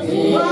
Liberté.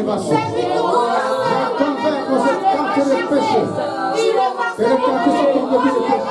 l'élévation. Je convainc qu'on se carte les péchés. Et les cartes sont comme des péchés.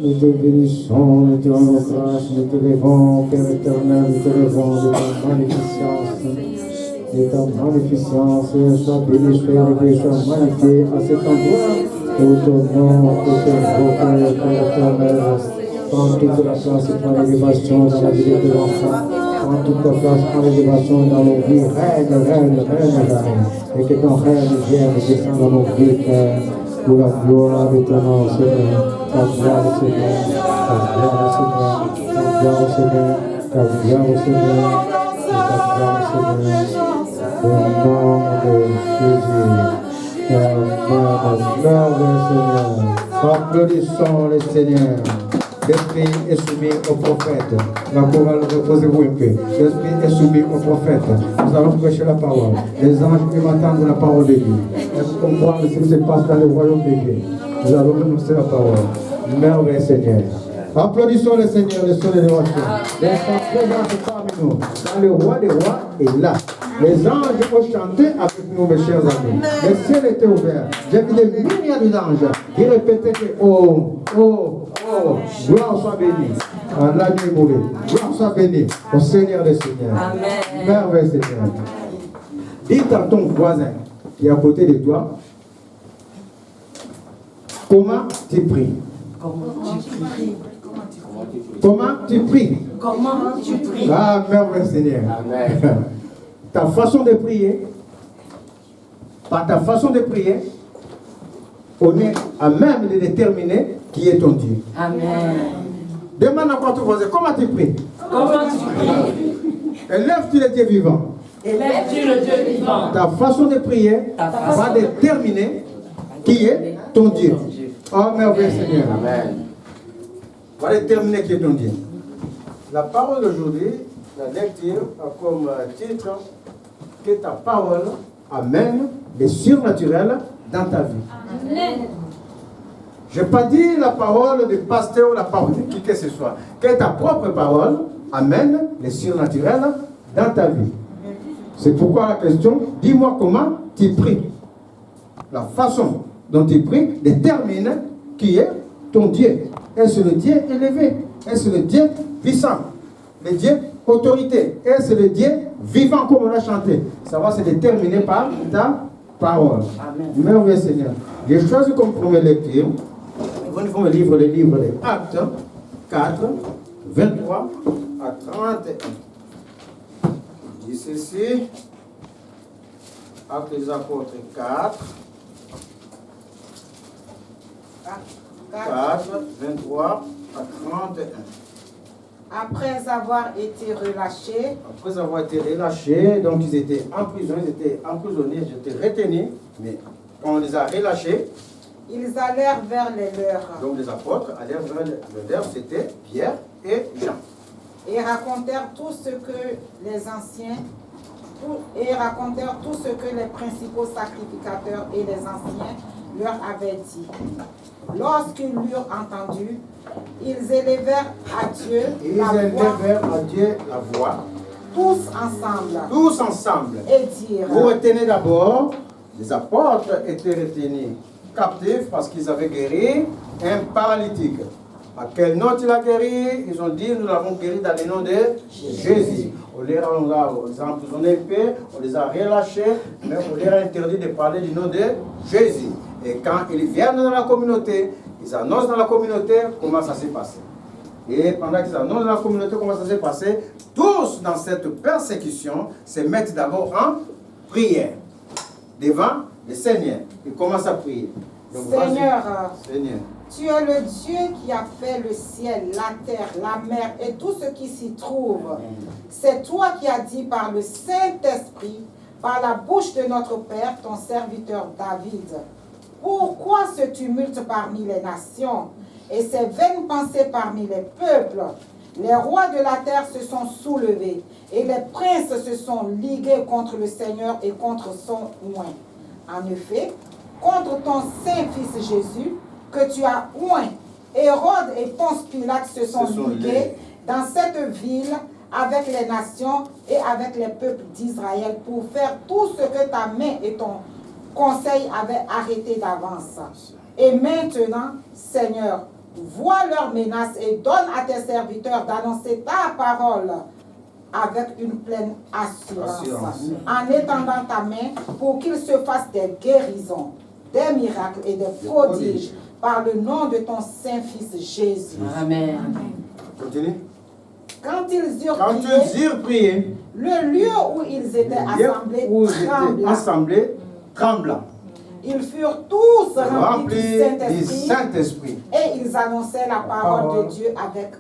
Nous te bénissons, nous te rendons grâce, nous te levons, Père éternel, nous te levons de ta magnificence. De ta magnificence, sois béni, sois élevé, sois magnifié à cet endroit. Nous te donnons, nous te invoquons, Père éternel. Prends toute la place, prends l'élévation dans la vie de l'enfant. Prends toute la place, prends l'élévation dans nos vies. Règne, règne, règne, règne. Et que ton règne vienne descendre dans nos vies, Père. Pour la gloire de ton nom, Seigneur. Ta gloire au Seigneur, ta gloire au Seigneur, ta gloire au Seigneur, ta gloire au Seigneur, ta gloire au Seigneur. Au nom de Jésus, merveilleux Seigneur. Applaudissons le Seigneur. L'esprit est soumis au prophète. La chorale, reposez-vous un peu. L'esprit est soumis au prophète. Nous allons prêcher la parole. Les anges peuvent entendre la parole de Dieu. Est-ce qu'on comprend ce qui se passe dans le royaume de Dieu? Nous allons annoncer la parole. Merveilleux Seigneur. Applaudissons le Seigneur, le Seigneur des rois. Les saints présents parmi nous. Dans le roi des rois est là. Les anges ont chanté avec nous, mes chers amis. Le ciel était ouvert. J'ai vu des milliers d'anges qui répétaient que oh, oh, oh, gloire soit bénie. La nuit mauvaise. Gloire soit bénie au Seigneur des Seigneurs. Amen. Merveilleux Seigneur. Dis à ton voisin qui est à côté de toi, comment tu pries? Comment tu pries? Comment tu pries? Ah, merveilleux Seigneur. Amen. Ta façon de prier, par ta façon de prier, on est à même de déterminer qui est ton Dieu. Amen. Demande encore à ton voisin, comment tu pries? Comment tu pries? Élève-tu le Dieu vivant? Élève-tu le Dieu vivant? Ta façon de prier va déterminer qui est ton Dieu. Oh, merveilleux Seigneur. Amen. Va déterminer qui est ton Dieu. La parole d'aujourd'hui, la lecture a comme titre que ta parole amène le surnaturel dans ta vie. Amen. Je n'ai pas dit la parole du pasteur ou la parole de qui que ce soit. Que ta propre parole amène le surnaturel dans ta vie. C'est pourquoi la question, dis-moi comment tu pries. La façon dont tu pries détermine qui est ton Dieu. Est-ce le Dieu élevé? Est-ce le Dieu puissant? Le Dieu autorité? Est-ce le Dieu vivant comme on a chanté? Ça va se déterminer par ta parole. Amen. Merveilleux Seigneur. J'ai choisi comme première lecture, vous nous le livre des Actes 4, 23 à 31. Je dis ceci. Actes des Apôtres 4, 23 à 31. Après avoir été relâchés, Après avoir été relâchés, donc ils étaient emprisonnés, ils étaient retenus, mais quand on les a relâchés, ils allèrent vers les leurs donc les apôtres allèrent vers le leur, c'était Pierre et Jean. et racontèrent tout ce que les anciens racontèrent tout ce que les principaux sacrificateurs et les anciens leur avaient dit. Lorsqu'ils l'eurent entendu, ils élevèrent à Dieu la voix, tous ensemble, et dirent, Vous retenez d'abord, les apôtres étaient retenus captifs parce qu'ils avaient guéri un paralytique. À quel nom il a guéri? Ils ont dit, nous l'avons guéri dans le nom de Jésus. On les a emprisonnés, on les a relâchés, mais on leur a interdit de parler du nom de Jésus. Et quand ils viennent dans la communauté, ils annoncent dans la communauté comment ça s'est passé. Et pendant qu'ils annoncent dans la communauté comment ça s'est passé, tous dans cette persécution se mettent d'abord en prière devant le Seigneur. Ils commencent à prier. Donc, Seigneur, Seigneur, tu es le Dieu qui a fait le ciel, la terre, la mer et tout ce qui s'y trouve. C'est toi qui as dit par le Saint-Esprit, par la bouche de notre Père, ton serviteur David. Pourquoi ce tumulte parmi les nations et ces vaines pensées parmi les peuples? Les rois de la terre se sont soulevés et les princes se sont ligués contre le Seigneur et contre son oint. En effet, contre ton Saint-Fils Jésus, que tu as oint, Hérode et Ponce Pilate se sont ligués dans cette ville avec les nations et avec les peuples d'Israël pour faire tout ce que ta main et ton conseil avaient arrêté d'avance. Et maintenant, Seigneur, vois leurs menaces et donne à tes serviteurs d'annoncer ta parole avec une pleine assurance. En étendant ta main pour qu'il se fasse des guérisons, des miracles et des prodiges par le nom de ton Saint-Fils Jésus. Amen. continue. Quand ils eurent prié, le lieu où ils étaient assemblés trembla. Ils furent tous remplis du Saint-Esprit et ils annonçaient la parole de Dieu avec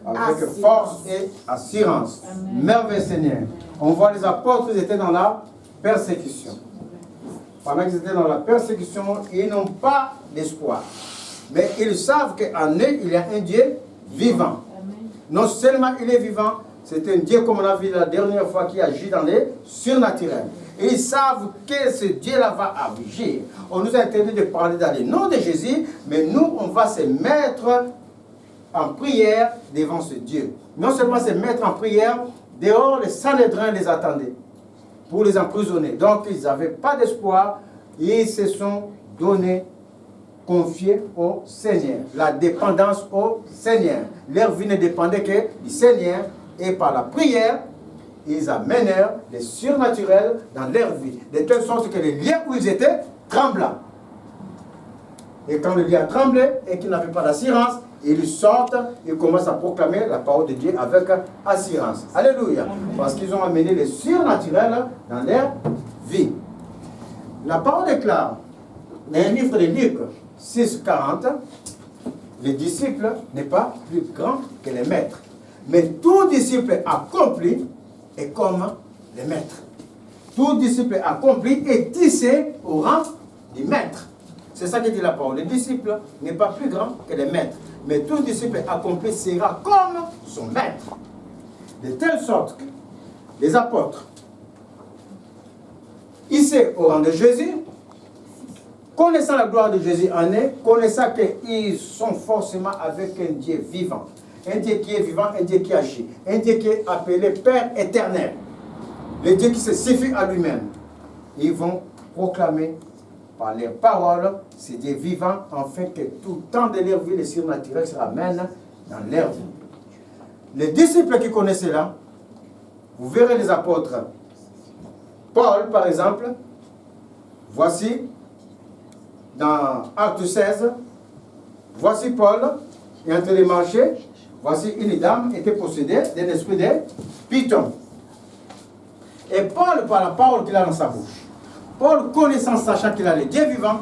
force et assurance. Merveilleux Seigneur. On voit les apôtres, ils étaient dans la persécution. Pendant qu'ils étaient dans la persécution, ils n'ont pas d'espoir. Mais ils savent qu'en eux, il y a un Dieu vivant. Non seulement il est vivant, c'est un Dieu, comme on a vu la dernière fois, qui agit dans les surnaturels. Et ils savent que ce Dieu-là va agir. On nous a interdit de parler dans le nom de Jésus, mais nous, on va se mettre en prière devant ce Dieu. Non seulement se mettre en prière, dehors, les Sanhédrins les attendaient pour les emprisonner. Donc, ils n'avaient pas d'espoir. Ils se sont donnés, confiés au Seigneur. La dépendance au Seigneur. Leur vie ne dépendait que du Seigneur. Et par la prière, ils amenèrent les surnaturels dans leur vie. De telle sorte que les lieux où ils étaient tremblent. Et quand le lieu a tremblé et qu'ils n'avaient pas d'assurance, ils sortent et commencent à proclamer la parole de Dieu avec assurance. Alléluia. Parce qu'ils ont amené les surnaturels dans leur vie. La parole déclare, dans le livre de Luc 6,40, les disciples n'est pas plus grand que les maîtres. Mais tout disciple accompli est comme les maîtres. Tout disciple accompli est tissé au rang du maître. C'est ça que dit la parole. Le disciple n'est pas plus grand que les maîtres. Mais tout disciple accompli sera comme son maître. De telle sorte que les apôtres, ici au rang de Jésus, connaissant la gloire de Jésus en eux, connaissant qu'ils sont forcément avec un Dieu vivant. Un Dieu qui est vivant, un Dieu qui agit. Un Dieu qui est appelé Père éternel. Le Dieu qui se suffit à lui-même. Ils vont proclamer par les paroles, c'est Dieu vivant, afin que tout temps de leur vie, les surnaturels se ramènent dans leur vie. Les disciples qui connaissent cela, vous verrez les apôtres. Paul, par exemple, voici, dans Actes 16, voici Paul, est en train de marcher, voici une dame était possédée d'un esprit de python. Et Paul, par la parole qu'il a dans sa bouche, Paul, connaissant, sachant qu'il a le Dieu vivant,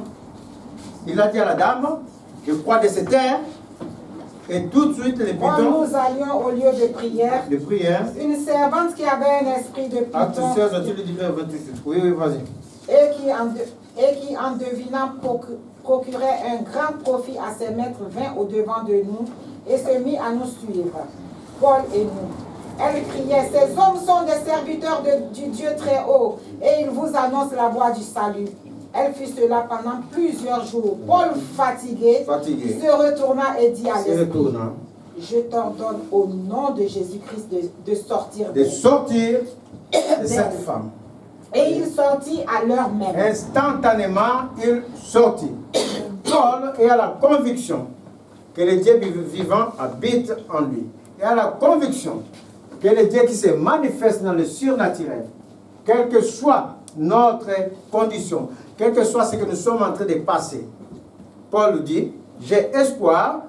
il a dit à la dame, je crois de cette terre, et tout de suite les Quand pythons, nous allions au lieu de prière, une servante qui avait un esprit de Acte python 16, tu le dirais 28. Oui, oui, vas-y. et qui en devinant procurait un grand profit à ses maîtres vint au devant de nous et se mit à nous suivre, Paul et nous. Elle criait, ces hommes sont des serviteurs du Dieu très haut et ils vous annoncent la voie du salut. Elle fit cela pendant plusieurs jours. Paul, fatigué, se retourna et dit à l'esprit, je t'ordonne au nom de Jésus-Christ de sortir de cette femme. Et il sortit à l'heure même. Instantanément, il sortit. Paul est à la conviction que le Dieu vivant habite en lui. Et à la conviction que le Dieu qui se manifeste dans le surnaturel, quelle que soit notre condition, quel que soit ce que nous sommes en train de passer, Paul dit, j'ai espoir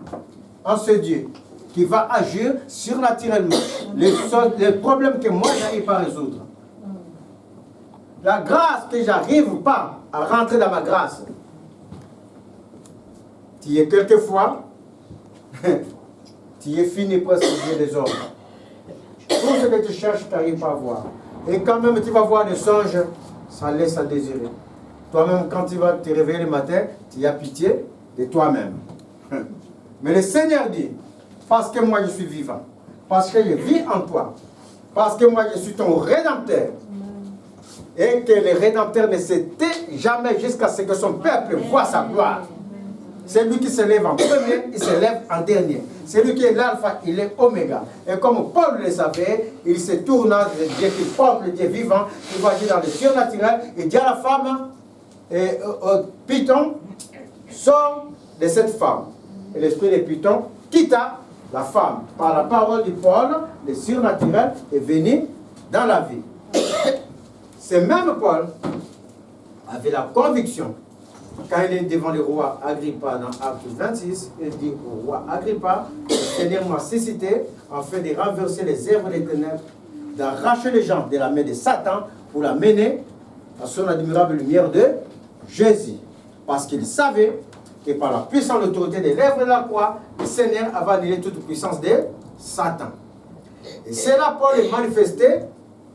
en ce Dieu qui va agir surnaturellement. Les problèmes que moi, je n'arrive pas à résoudre. La grâce que j'arrive pas à rentrer dans ma grâce. Tu y es quelquefois, tu y es fini presque des hommes. Tout ce que tu cherches, tu n'arrives pas à voir. Et quand même tu vas voir des songes, ça laisse à désirer. Toi-même, quand tu vas te réveiller le matin, tu as pitié de toi-même. Mais le Seigneur dit, parce que moi je suis vivant, parce que je vis en toi, parce que moi je suis ton Rédempteur, et que le Rédempteur ne s'était jamais jusqu'à ce que son peuple voie sa gloire. C'est lui qui se lève en premier, il se lève en dernier. C'est lui qui est l'alpha, il est oméga. Et comme Paul le savait, il se tourne vers Dieu qui porte le Dieu vivant, qui va agir dans le surnaturel, et dit à la femme, et Python, sort de cette femme. Et l'esprit de Python quitta la femme. Par la parole de Paul, le surnaturel est venu dans la vie. Ce même Paul avait la conviction, quand il est devant le roi Agrippa dans Acte 26, il dit au roi Agrippa, le Seigneur m'a suscité afin de renverser les œuvres des ténèbres, d'arracher les gens de la main de Satan pour la mener à son admirable lumière de Jésus. Parce qu'il savait que par la puissante autorité des lèvres de la croix, le Seigneur avait annulé toute puissance de Satan. Et cela, Paul est manifesté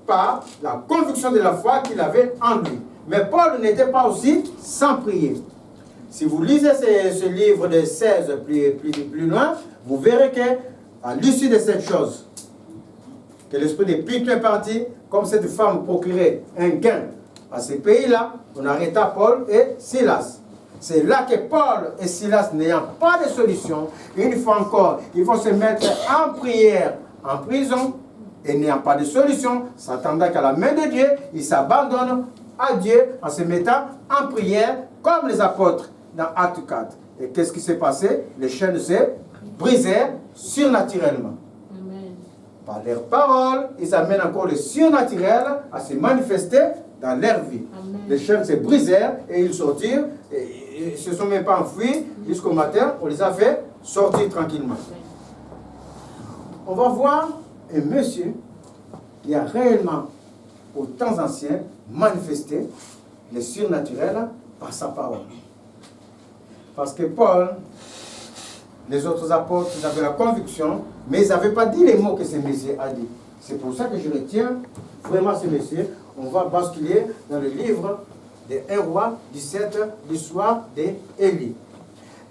par la conviction de la foi qu'il avait en lui. Mais Paul n'était pas aussi sans prier. Si vous lisez ce livre de 16 plus loin, vous verrez qu'à l'issue de cette chose, que l'esprit de Python est parti, comme cette femme procurait un gain à ces pays-là, on arrêta Paul et Silas. C'est là que Paul et Silas, n'ayant pas de solution, une fois encore, ils vont se mettre en prière en prison, et n'ayant pas de solution, s'attendant qu'à la main de Dieu, ils s'abandonnent à Dieu en se mettant en prière, comme les apôtres dans Acte 4. Et qu'est-ce qui s'est passé? Les chaînes se brisèrent surnaturellement. Amen. Par leurs paroles, ils amènent encore le surnaturel à se manifester dans leur vie. Amen. Les chaînes se brisèrent et ils sortirent. Ils ne se sont même pas enfuis jusqu'au matin. On les a fait sortir tranquillement. On va voir un monsieur qui a réellement, aux temps anciens, manifesté le surnaturel par sa parole. Parce que Paul, les autres apôtres, ils avaient la conviction, mais ils n'avaient pas dit les mots que ce monsieur a dit. C'est pour ça que je retiens vraiment ce monsieur. On va basculer dans le livre de 1 roi 17, l'histoire d'Élie.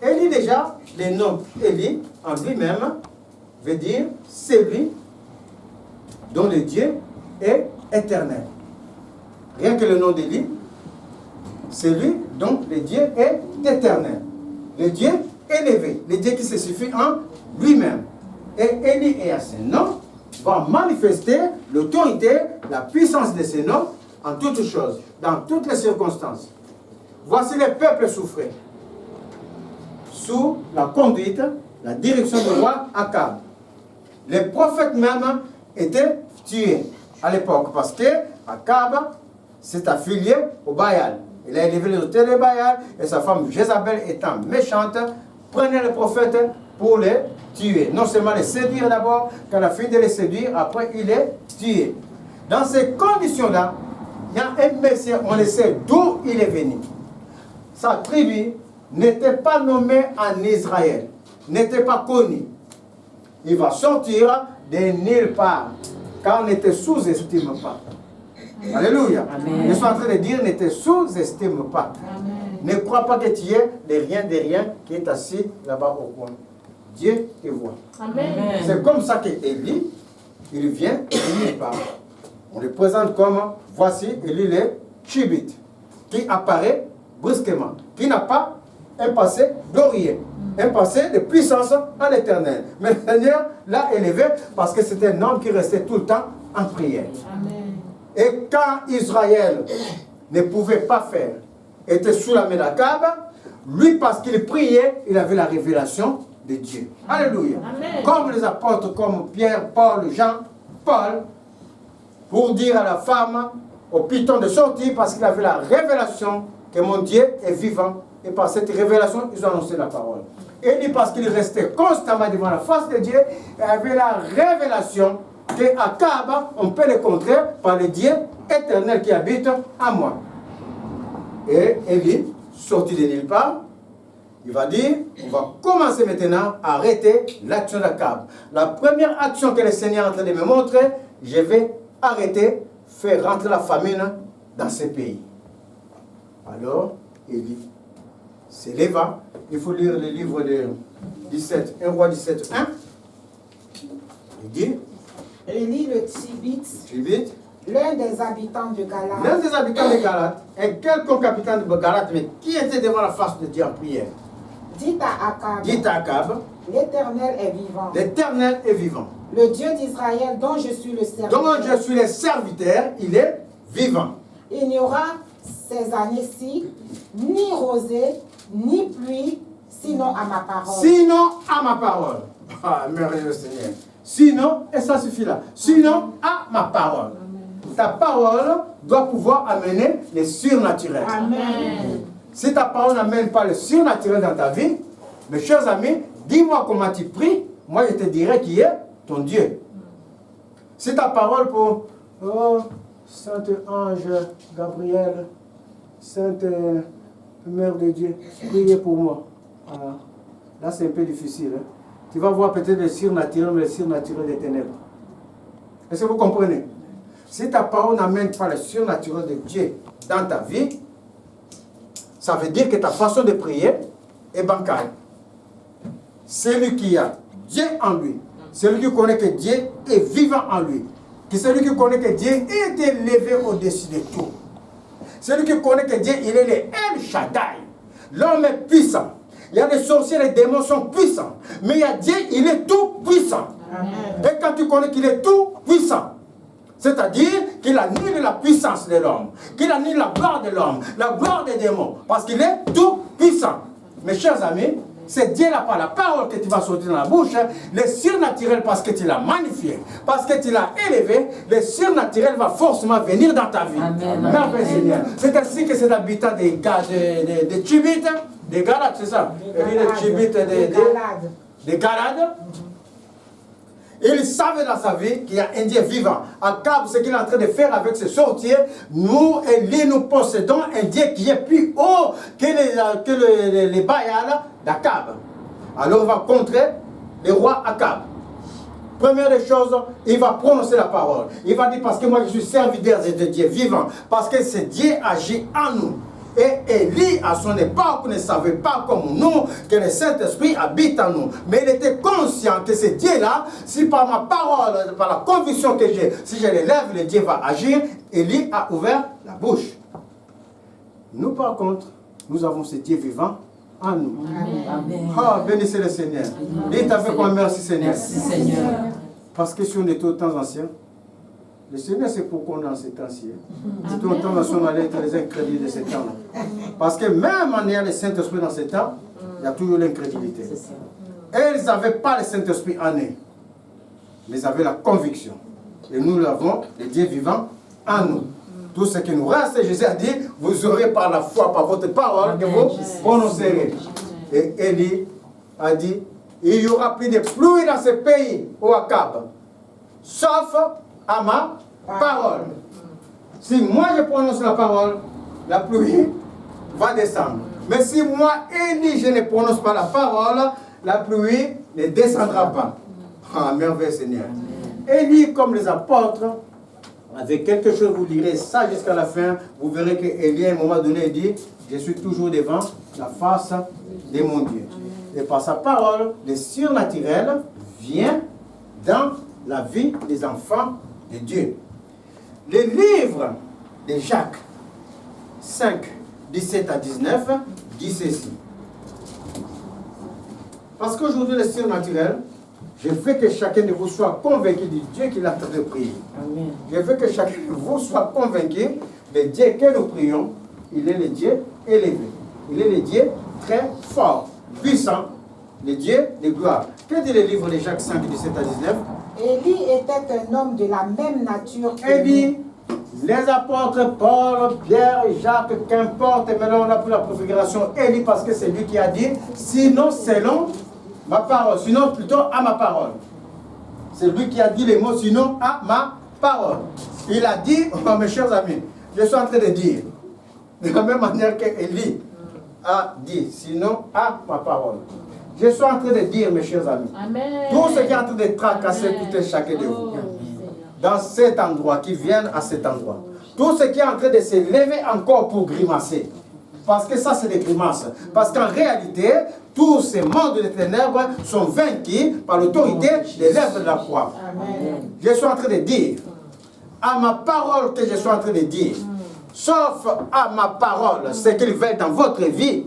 Élie, déjà, le nom Élie, en lui-même, veut dire celui dont le Dieu est éternel. Rien que le nom d'Élie, celui dont le Dieu est éternel. Le Dieu élevé, le Dieu qui se suffit en lui-même. Et Élie est à ce nom, va manifester l'autorité, la puissance de ce nom en toutes choses, dans toutes les circonstances. voici les peuples souffraient sous la conduite, la direction du roi Akab. Les prophètes même étaient tués à l'époque parce que Akab s'est affilié au Baal. Il a élevé les autels de Baal et sa femme Jézabel étant méchante prenait les prophètes pour les tuer. Non seulement les séduire d'abord, quand elle a fini de les séduire, après il les tuait. Dans ces conditions-là, il y a un Messie, on le sait d'où il est venu. Sa tribu n'était pas nommée en Israël, n'était pas connue. Il va sortir de nulle part, car on ne te sous-estime pas. Alléluia. Amen. Je suis en train de dire, ne te sous-estime pas. Amen. Ne crois pas que tu es de rien qui est assis là-bas au coin. Dieu te voit. C'est comme ça qu'Élie, il vient de nulle part. On le présente comme, voici, Élie le Tishbite, qui apparaît brusquement, qui n'a pas un passé glorieux, un passé de puissance à l'éternel. Mais le Seigneur l'a élevé parce que c'était un homme qui restait tout le temps en prière. Amen. Et quand Israël ne pouvait pas faire, était sous la main d'Akab, lui, parce qu'il priait, il avait la révélation de Dieu. Alléluia. Amen. Comme les apôtres, comme Pierre, Paul, Jean, Paul, pour dire à la femme, au python de sortir, parce qu'il avait la révélation que mon Dieu est vivant. Et par cette révélation, ils ont annoncé la parole. Et lui, parce qu'il restait constamment devant la face de Dieu, il avait la révélation que Akab, on peut le contrer par le Dieu éternel qui habite en moi. Et Élie, sorti de nulle part, il va dire, on va commencer maintenant à arrêter l'action d'Akab. La première action que le Seigneur est en train de me montrer, je vais arrêter, faire rentrer la famine dans ce pays. Alors, Élie s'éleva. Il faut lire le livre de 17, 1 roi 17, 1. Il dit, Élie le Tishbite, l'un des habitants de Galate. L'un des habitants de Galate, un quelconque habitant de Galate, mais qui était devant la face de Dieu en prière. Dit à Akab, l'Éternel est vivant. L'Éternel est vivant. Le Dieu d'Israël dont je suis le serviteur. Dont je suis le serviteur, il est vivant. Il n'y aura ces années-ci ni rosée, ni pluie, sinon à ma parole. Sinon à ma parole. Ah, merveilleux Seigneur. Sinon, et ça suffit là. Sinon à ma parole. Amen. Ta parole doit pouvoir amener le surnaturel. Amen. Si ta parole n'amène pas le surnaturel dans ta vie, mes chers amis, dis-moi comment tu pries, moi je te dirai qui est ton Dieu. Si ta parole pour, oh, Sainte Ange Gabriel, Sainte Mère de Dieu, priez pour moi. Ah, là c'est un peu difficile. Hein? Tu vas voir peut-être le surnaturel, mais le surnaturel des ténèbres. Est-ce que vous comprenez? Si ta parole n'amène pas le surnaturel de Dieu dans ta vie, ça veut dire que ta façon de prier est bancale. Celui qui a Dieu en lui, celui qui connaît que Dieu est vivant en lui, celui qui connaît que Dieu est élevé au-dessus de tout, celui qui connaît que Dieu, il est le El Shaddai, l'homme est puissant. Il y a des sorciers, les démons sont puissants, mais il y a Dieu, il est tout puissant. Amen. Et quand tu connais qu'il est tout puissant, c'est-à-dire qu'il annule la puissance de l'homme, qu'il annule la gloire de l'homme, la gloire des démons, parce qu'il est tout puissant. Mes chers amis, c'est Dieu là par la parole que tu vas sortir dans la bouche, le surnaturel parce que tu l'as magnifié, parce que tu l'as élevé, le surnaturel va forcément venir dans ta vie. Merveilleux Seigneur. C'est ainsi que cet habitant de Tishbite, de Galate, c'est ça? De Tishbite, de Galate. Il savait dans sa vie qu'il y a un Dieu vivant. Akab, ce qu'il est en train de faire avec ses sorciers, nous, Élie, nous possédons un Dieu qui est plus haut que les Baals d'Akab. Alors on va contrer le roi Akab. Première des choses, il va prononcer la parole. Il va dire, parce que moi je suis serviteur de Dieu vivant, parce que ce Dieu agit en nous. Et Élie, à son époque, ne savait pas comme nous que le Saint-Esprit habite en nous. Mais il était conscient que ce Dieu-là, si par ma parole, par la conviction que j'ai, si je l'élève, le Dieu va agir. Élie a ouvert la bouche. Nous, par contre, nous avons ce Dieu vivant en nous. Amen. Oh, bénissez le Seigneur. Dites avec moi, merci Seigneur. Merci Seigneur. Parce que si on était autant anciens, Le Seigneur, c'est pourquoi on est dans ces temps-ci. C'est autant nous sommes allés être les incrédules de ces temps-là. Parce que même en ayant le Saint-Esprit dans ces temps, il y a toujours l'incrédulité. Elles n'avaient pas le Saint-Esprit en eux, mais ils avaient la conviction. Et nous l'avons, le Dieu vivant, en nous. Tout ce qui nous reste, Jésus a dit, vous aurez par la foi, par votre parole, que vous prononcerez. Et Élie a dit, il y aura plus de pluie dans ce pays, au Akab, sauf à ma parole. Si moi je prononce la parole, la pluie va descendre. Mais si moi, Élie, je ne prononce pas la parole, la pluie ne descendra pas. Ah, merveille Seigneur. Élie, comme les apôtres, avec quelque chose, vous lirez ça jusqu'à la fin, vous verrez qu'Élie, à un moment donné, dit, je suis toujours devant la face de mon Dieu. Et par sa parole, le surnaturel vient dans la vie des enfants de Dieu. Le livre de Jacques 5, 17 à 19 dit ceci. Parce qu'aujourd'hui, le surnaturel, je veux que chacun de vous soit convaincu du Dieu qu'il a traité de prier. Je veux que chacun de vous soit convaincu du Dieu que nous prions. Il est le Dieu élevé. Il est le Dieu très fort, puissant, le Dieu de gloire. Que dit le livre de Jacques 5, 17 à 19? Élie était un homme de la même nature que Élie, les apôtres Paul, Pierre, Jacques, qu'importe, mais là on a pris la préfiguration Élie parce que c'est lui qui a dit, sinon selon ma parole, sinon plutôt à ma parole. C'est lui qui a dit les mots, sinon à ma parole. Il a dit, oh, mes chers amis, je suis en train de dire, de la même manière qu'Élie a dit, sinon à ma parole. Je suis en train de dire, mes chers amis, Amen. tout ce qui est en train de tracasser tout et chacun de vous, dans cet endroit, qui viennent à cet endroit, tout ce qui est en train de se lever encore pour grimacer, parce que ça c'est des grimaces, parce qu'en réalité, tous ces mondes de ténèbres sont vaincus par l'autorité des lèvres de la croix. Amen. Je suis en train de dire, à ma parole que je suis en train de dire, sauf à ma parole, ce qu'ils veulent dans votre vie,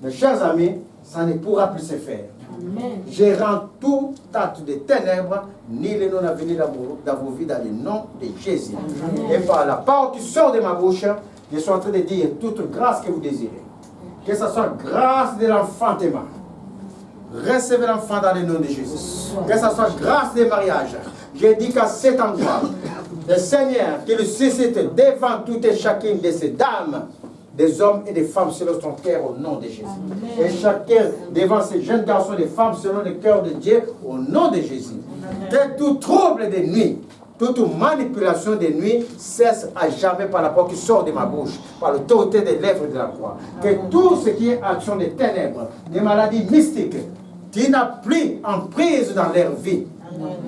mes chers amis, ça ne pourra plus se faire. Amen. Je rends tout acte de ténèbres, ni les non à venir dans vos vies, dans le nom de Jésus. Et par la parole qui sort de ma bouche, je suis en train de dire toute grâce que vous désirez. Que ce soit grâce de l'enfantement. Recevez l'enfant dans le nom de Jésus. Que ce soit grâce des mariages. Je dis qu'à cet endroit, le Seigneur qui le suscite devant toutes et chacune de ces dames, des hommes et des femmes selon son cœur au nom de Jésus. Amen. Et chacun devant ces jeunes garçons et des femmes selon le cœur de Dieu au nom de Jésus. Amen. Que tout trouble de nuit, toute manipulation de nuit cesse à jamais par la parole qui sort de ma bouche, par l'autorité des lèvres de la croix. Que tout ce qui est action des ténèbres, des maladies mystiques, qui n'a plus en prise dans leur vie,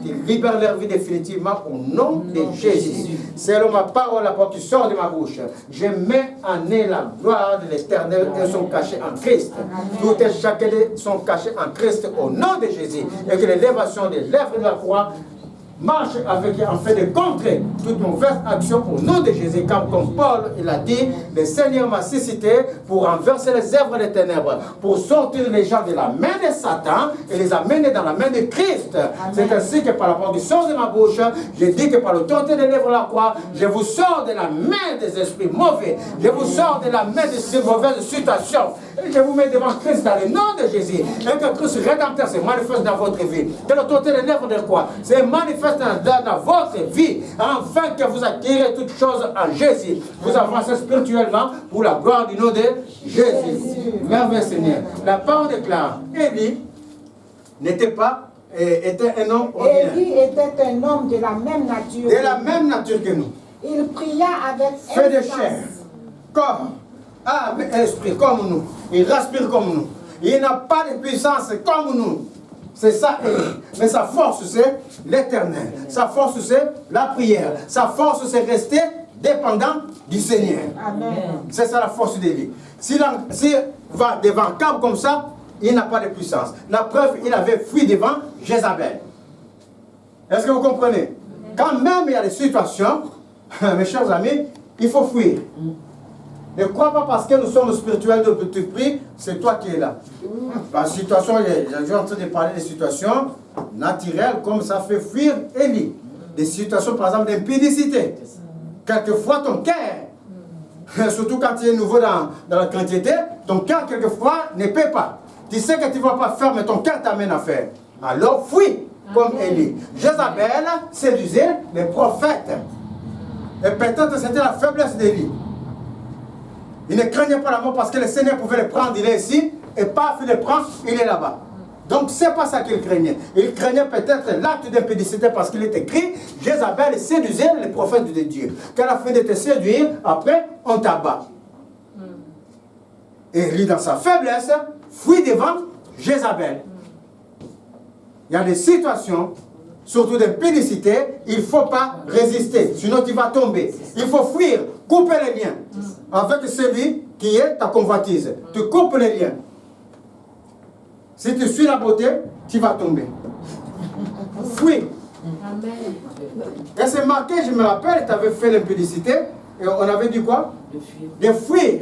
qui libère leur vie définitivement au nom de Jésus. Selon ma parole, la parole qui sort de ma bouche, je mets en eux la gloire de l'Éternel et sont cachés en Christ. Tout et chacun sont cachés en Christ au nom de Jésus. Et que l'élévation des lèvres de la croix marche avec eux afin de contrer toute mauvaise action au nom de Jésus. Car comme Paul, il a dit, le Seigneur m'a suscité pour renverser les œuvres des ténèbres, pour sortir les gens de la main de Satan et les amener dans la main de Christ. C'est ainsi que par la parole du sort de ma bouche, je dis que par l'autorité des lèvres de la croix, je vous sors de la main des esprits mauvais, je vous sors de la main de ces mauvaises situations. Et je vous mets devant Christ dans le nom de Jésus. Et que Christ rédempteur se manifeste dans votre vie. Que l'autorité des lèvres de la croix se manifeste dans votre vie, afin que vous acquérez toutes choses en Jésus. Vous avancez spirituellement pour la gloire du nom de Jésus. Merveilleux Seigneur. La parole déclare, Élie n'était pas, était un homme ordinaire. Élie était un homme de la même nature. De la même nature que nous. Il pria avec Fait de chair, comme âme et esprit, comme nous. Il respire comme nous. Il n'a pas de puissance comme nous. C'est ça, mais sa force, c'est l'éternel. Sa force, c'est la prière. Sa force, c'est rester dépendant du Seigneur. Amen. C'est ça la force d'Élie. S'il va devant un câble comme ça, il n'a pas de puissance. La preuve, il avait fui devant Jézabel. Est-ce que vous comprenez? Quand même il y a des situations, mes chers amis, il faut fuir. Ne crois pas parce que nous sommes spirituels de petit prix, c'est toi qui es là. La situation, j'ai en train de parler des situations naturelles, comme ça fait fuir Élie. des situations, par exemple, d'impudicité. Quelquefois, ton cœur, surtout quand tu es nouveau dans la quantité, ton cœur, quelquefois, ne paie pas. Tu sais que tu ne vas pas faire, mais ton cœur t'amène à faire. Alors, fuis, comme Élie. Jézabel séduisait les prophètes. Et peut-être c'était la faiblesse d'Élie. Il ne craignait pas la mort parce que le Seigneur pouvait le prendre, il est ici, et paf, il le prend, il est là-bas. Donc, ce n'est pas ça qu'il craignait. Il craignait peut-être l'acte d'impudicité parce qu'il est écrit, Jézabel séduisait les prophètes de Dieu. Qu'à la fin de te séduire, après, on t'abat. Et lui, dans sa faiblesse, fuit devant Jézabel. Il y a des situations, surtout d'impudicité, il ne faut pas résister, sinon tu vas tomber. Il faut fuir, couper les liens avec celui qui est ta convoitise. Tu coupes les liens. Si tu suis la beauté, tu vas tomber. Fuis. Et c'est marqué, je me rappelle, tu avais fait l'impudicité, et on avait dit quoi? De fuir.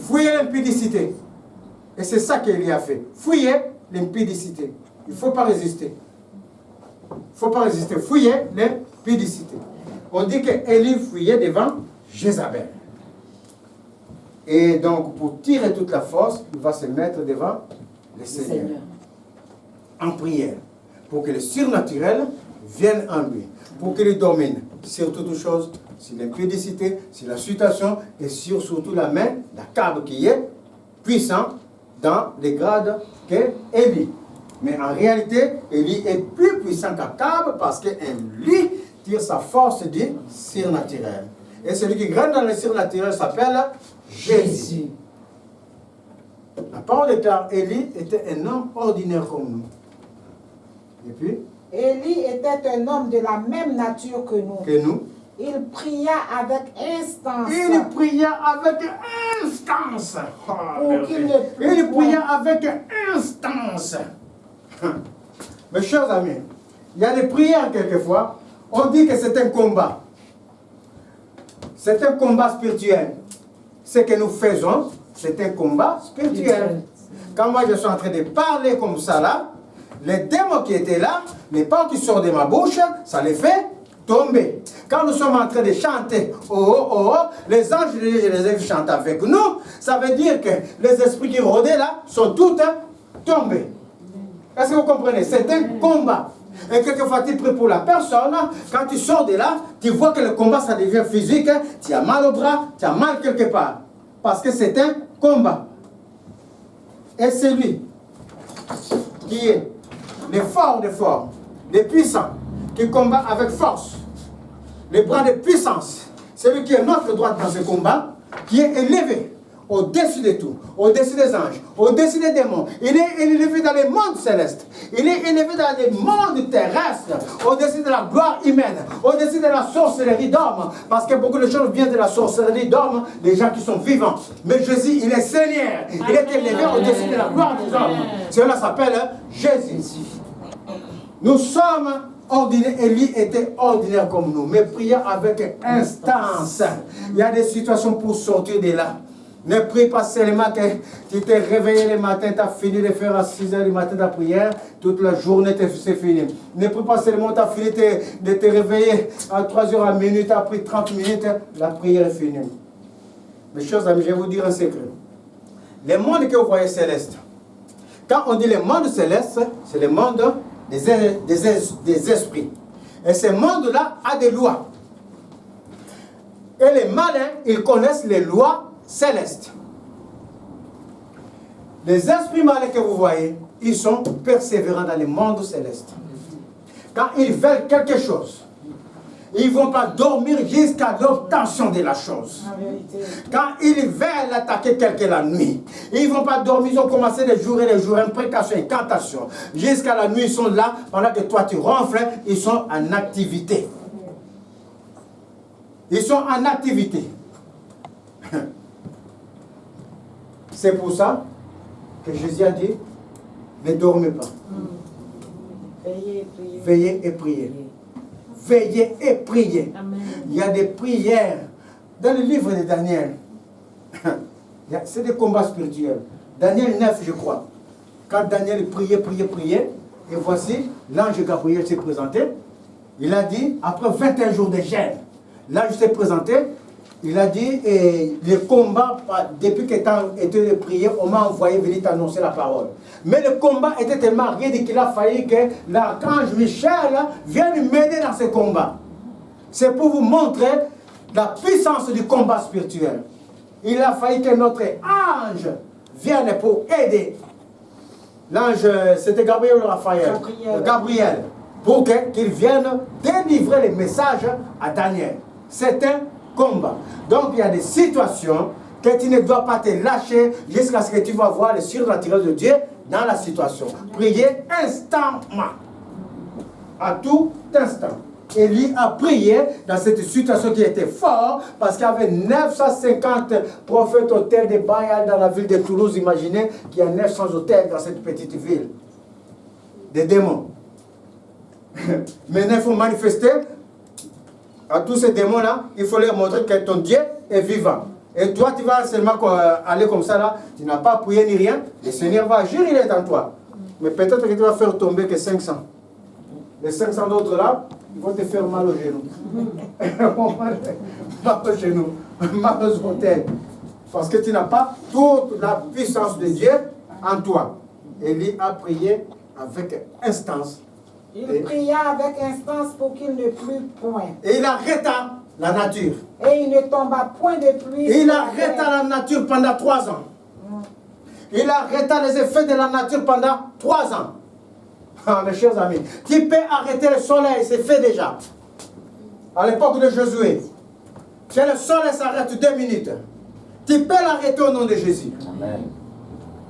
Fuyez l'impudicité. Et c'est ça qu'il a fait. Fuyez l'impudicité. Il ne faut pas résister. Il ne faut pas résister. Fuyez l'impudicité. On dit qu'Élie fuyait devant Jézabel. Et donc, pour tirer toute la force, il va se mettre devant le Seigneur. En prière. Pour que le surnaturel vienne en lui. Pour qu'il domine sur toutes choses, sur l'impudicité, sur la situation et sur surtout la main d'Akab qui est puissant dans les grades qu'Élie. Mais en réalité, Élie est plus puissant qu'Akab parce qu'Élie tire sa force du surnaturel. Et celui qui gagne dans le surnaturel s'appelle Jésus. La parole déclare, Élie était un homme ordinaire comme nous. Et puis Élie était un homme de la même nature que nous. Il pria avec instance. Il pria avec instance. Il pria avec instance. Mes chers amis, il y a des prières quelquefois, on dit que c'est un combat. C'est un combat spirituel. Ce que nous faisons, c'est un combat spirituel. Quand moi je suis en train de parler comme ça là, les démons qui étaient là, les paroles qui sortent de ma bouche, ça les fait tomber. Quand nous sommes en train de chanter, oh, oh, oh, les anges, je les ai chanter avec nous, ça veut dire que les esprits qui rôdaient là sont tous tombés. Est-ce que vous comprenez? C'est un combat. Et quelquefois tu pries pour la personne, quand tu sors de là, tu vois que le combat ça devient physique, tu as mal au bras, tu as mal quelque part. Parce que c'est un combat. Et c'est lui qui est le fort des forts, le puissant, qui combat avec force, les bras de puissance. Celui qui est notre droite dans ce combat, qui est élevé au-dessus de tout, au-dessus des anges, au-dessus des démons. Il est élevé dans les mondes célestes. Il est élevé dans les mondes terrestres, au-dessus de la gloire humaine, au-dessus de la sorcellerie d'hommes. Parce que beaucoup de choses viennent de la sorcellerie d'hommes, des gens qui sont vivants. Mais Jésus, il est Seigneur. Il est élevé au-dessus de la gloire des hommes. Cela s'appelle Jésus. Nous sommes ordinaires. Élie était ordinaire comme nous, mais priant avec instance. Il y a des situations pour sortir de là. Ne prie pas seulement que tu t'es réveillé le matin, tu as fini de faire à 6 h du matin ta prière, toute la journée c'est fini. Ne prie pas seulement tu as fini de te réveiller à 3 h à minuit, tu as pris 30 minutes, la prière est finie. Mes chers amis, je vais vous dire un secret. Les mondes que vous voyez célestes, quand on dit le monde céleste, c'est le monde des esprits. Et ce monde-là a des lois. Et les malins, ils connaissent les lois célestes. Les esprits malins que vous voyez, ils sont persévérants dans le monde céleste. Quand ils veulent quelque chose, ils ne vont pas dormir jusqu'à l'obtention de la chose. Quand ils veulent attaquer quelqu'un la nuit, ils ne vont pas dormir, ils ont commencé les jours, imprécations, incantations. Jusqu'à la nuit, ils sont là, pendant que toi tu ronfles, ils sont en activité. Ils sont en activité. C'est pour ça que Jésus a dit, ne dormez pas. Veillez et priez. Veillez et priez. Amen. Il y a des prières dans le livre de Daniel. C'est des combats spirituels. Daniel 9, je crois. Quand Daniel priait, Et voici, l'ange Gabriel s'est présenté. Il a dit, après 21 jours de gêne, l'ange s'est présenté. Il a dit, et les combats, depuis qu'étant été de prier, on m'a envoyé venir t'annoncer la parole. Mais le combat était tellement raide qu'il a fallu que l'archange Michel vienne m'aider dans ce combat. C'est pour vous montrer la puissance du combat spirituel. Il a fallu que notre ange vienne pour aider. L'ange, c'était Gabriel ou Raphaël? Gabriel. Pour qu'il vienne délivrer les messages à Daniel. C'est un combat. Donc il y a des situations que tu ne dois pas te lâcher jusqu'à ce que tu vas voir le surnaturel de Dieu dans la situation. Priez instantanément. À tout instant. Élie a prié dans cette situation qui était forte parce qu'il y avait 950 prophètes hôtels de Baal dans la ville de Toulouse. Imaginez qu'il y a 900 hôtels dans cette petite ville. Des démons. Maintenant, il faut manifester à tous ces démons-là. Il faut leur montrer que ton Dieu est vivant. Et toi, tu vas seulement aller comme ça là. Tu n'as pas prié ni rien. Le Seigneur va agir, il est en toi. Mais peut-être que tu vas faire tomber que 500. Les 500 d'autres là, ils vont te faire mal aux genoux. Mal aux genoux. Mal aux orteils. Parce que tu n'as pas toute la puissance de Dieu en toi. Élie a prié avec instance. Il pria avec instance pour qu'il ne plût point. Et il arrêta la nature. Et il ne tomba point de pluie. Et il arrêta la nature pendant 3 ans. Il arrêta les effets de la nature pendant 3 ans. Ah, mes chers amis, tu peux arrêter le soleil, c'est fait déjà. À l'époque de Josué, si le soleil s'arrête 2 minutes, tu peux l'arrêter au nom de Jésus. Amen.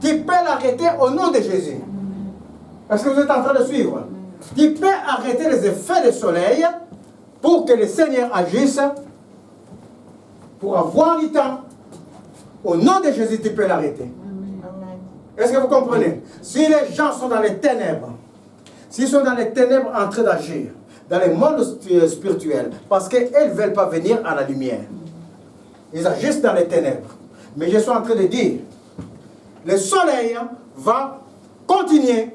Tu peux l'arrêter au nom de Jésus. Est-ce que vous êtes en train de suivre? Tu peux arrêter les effets du soleil pour que le Seigneur agisse, pour avoir du temps. Au nom de Jésus, tu peux l'arrêter. Est-ce que vous comprenez? Si les gens sont dans les ténèbres, s'ils sont dans les ténèbres en train d'agir, dans les mondes spirituels, parce qu'ils ne veulent pas venir à la lumière, ils agissent dans les ténèbres. Mais je suis en train de dire, le soleil va continuer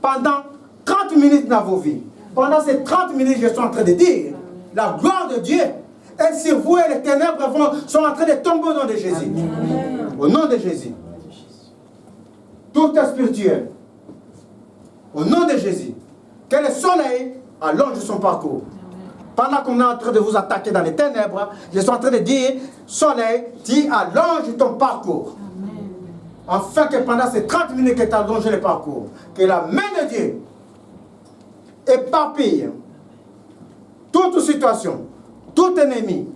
pendant 30 minutes dans vos vies. Pendant ces 30 minutes, je suis en train de dire, la gloire de Dieu est sur vous et les ténèbres sont en train de tomber au nom de Jésus. Amen. Au nom de Jésus. Tout est spirituel. Au nom de Jésus. Que le soleil allonge son parcours. Pendant qu'on est en train de vous attaquer dans les ténèbres, je suis en train de dire, soleil, tu allonges ton parcours. Amen. Afin que pendant ces 30 minutes que tu as allongé le parcours, que la main de Dieu éparpille toute situation, tout ennemi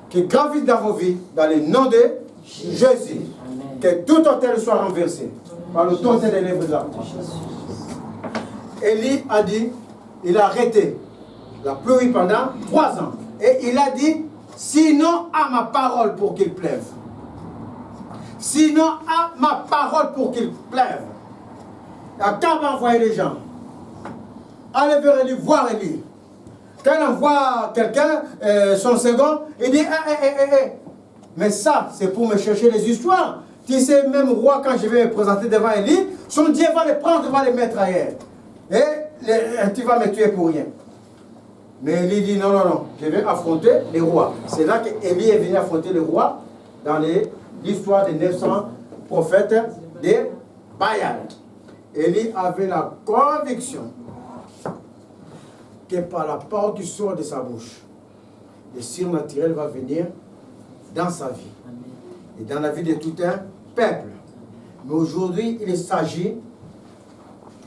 qui gravite dans vos vies, dans le nom de Jésus. Amen. Que tout hôtel soit renversé par le ton des lèvres de la croix. Élie a dit, il a arrêté la pluie pendant 3 ans. Et il a dit, sinon à ma parole pour qu'il pleuve. Sinon à ma parole pour qu'il pleuve. Quand va envoyer les gens, allez vers Élie, voir Élie. Quand on envoie quelqu'un, son second, il dit, mais ça, c'est pour me chercher les histoires. Tu sais, même roi, quand je vais me présenter devant Élie, son Dieu va le prendre, va le mettre ailleurs. Et tu vas me tuer pour rien. Mais Élie dit, non, non, non, je vais affronter les rois. C'est là qu'Élie est venu affronter les rois dans l'histoire des 900 prophètes de Baal. Élie avait la conviction que par la parole qui sort de sa bouche, le surnaturel va venir dans sa vie et dans la vie de tout un peuple. Mais aujourd'hui, il s'agit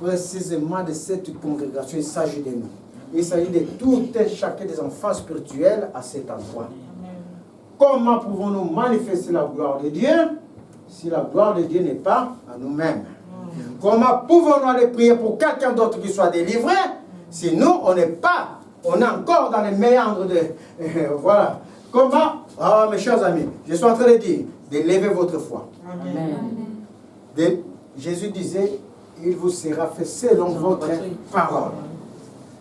précisément de cette congrégation, il s'agit de nous. Il s'agit de tout un chacun des enfants spirituels à cet endroit. Comment pouvons-nous manifester la gloire de Dieu si la gloire de Dieu n'est pas à nous-mêmes? Comment pouvons-nous aller prier pour quelqu'un d'autre qui soit délivré si nous, on n'est pas, on est encore dans les méandres de... voilà. Comment? Ah, mes chers amis, je suis en train de dire, d'élèver votre foi. Amen. Jésus disait, il vous sera fait selon votre parole.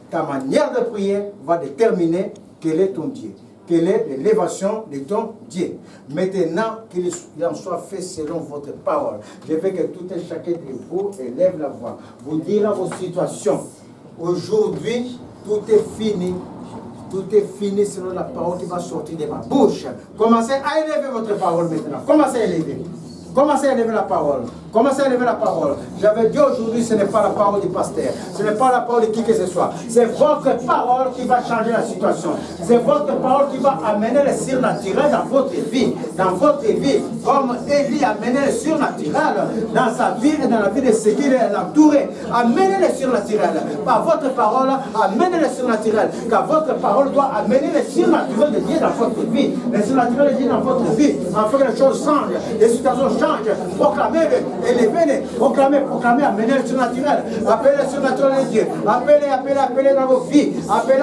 Ta manière de prier va déterminer quel est ton Dieu. quelle est l'élévation de ton Dieu. Maintenant qu'il en soit fait selon votre parole. Je veux que tout et chacun de vous élève la voix. Vous dire à vos situations. Aujourd'hui, tout est fini. Tout est fini selon la parole qui va sortir de ma bouche. Commencez à élever votre parole maintenant. Commencez à élever. Commencez à élever la parole. Commencez à élever la parole. J'avais dit aujourd'hui, ce n'est pas la parole du pasteur. Ce n'est pas la parole de qui que ce soit. C'est votre parole qui va changer la situation. C'est votre parole qui va amener le surnaturel dans votre vie. Dans votre vie. Comme Élie a amené le surnaturel dans sa vie et dans la vie de ceux qui l'entouraient. Amenez le surnaturel. Par votre parole, amenez le surnaturel. Car votre parole doit amener le surnaturel de Dieu dans votre vie. Le surnaturel de Dieu dans votre vie. Afin que les choses changent. Les situations changent. Proclamez-le. Élevez-les, proclamez, amenez le surnaturel. Appelez le surnaturel de Dieu. Appelez dans vos vies. Appelez.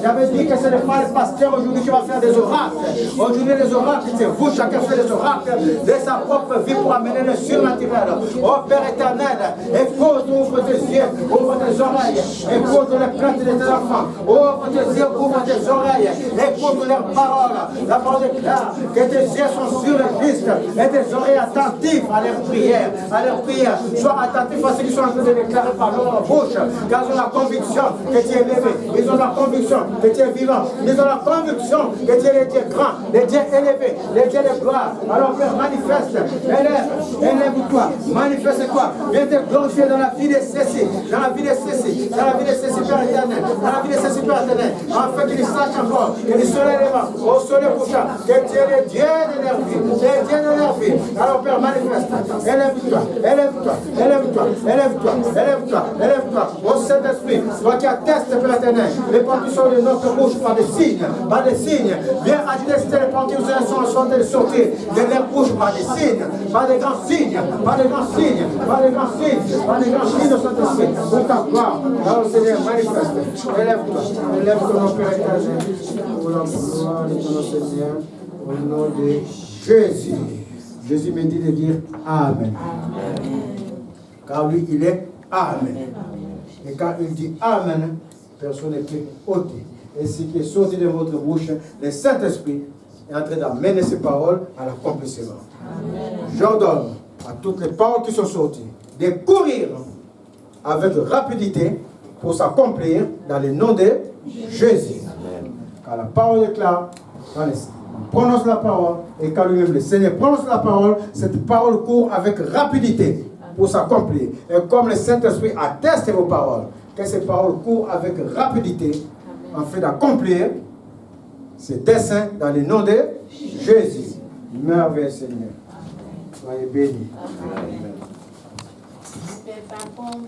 J'avais dit que ce n'est pas le pasteur aujourd'hui qui va faire des oracles. Aujourd'hui, les oracles, c'est vous, chacun fait des oracles de sa propre vie pour amener le surnaturel. Oh Père éternel, écoute, ouvre tes yeux, ouvre tes oreilles. Écoute les plaintes de tes enfants. Ouvre tes yeux, ouvre tes oreilles. Écoute leurs paroles. La parole déclare que tes yeux sont sur le Christ. Et tes oreilles attentives à leurs prières, Sois attentif à ce qu'ils sont en train de déclarer par leur bouche, car ils ont la conviction que tu es élevé, ils ont la conviction que tu es vivant, ils ont la conviction que tu es le Dieu grand, le Dieu élevé, le Dieu de gloire. Alors Père, manifeste, élève-toi, manifeste quoi? Viens te glorifier dans la vie de ceci, dans la vie de ceci, Père éternel, dans la vie de ceci, Père éternel, afin qu'ils sachent encore que le soleil levant, au soleil couchant, que tu es le Dieu de leur vie, le Dieu de leur vie. Alors Père, manifeste, élève-toi, au Saint-Esprit, toi qui attestes, Père éternel, les partitions de notre bouche par des signes, viens attester les partitions sont en train de sortir de leur bouche par des signes, par des grands signes, au Saint-Esprit, pour ta gloire. Alors Seigneur, manifeste, élève-toi, mon Père éternel, pour la gloire de ton Seigneur, au nom de Jésus. Jésus me dit de dire Amen. Car lui, il est Amen. Et quand il dit Amen, personne ne peut ôter. Et ce qui est sorti de votre bouche, le Saint-Esprit est en train d'amener ces paroles à l'accomplissement. J'ordonne à toutes les paroles qui sont sorties de courir avec rapidité pour s'accomplir dans le nom de Jésus. Car la parole est claire, on prononce la parole, et quand lui-même le Seigneur prononce la parole, cette parole court avec rapidité pour s'accomplir. Et comme le Saint-Esprit atteste vos paroles, que ces paroles courent avec rapidité afin d'accomplir ces desseins dans le nom de Jésus. Merveilleux Seigneur. Soyez bénis. Amen.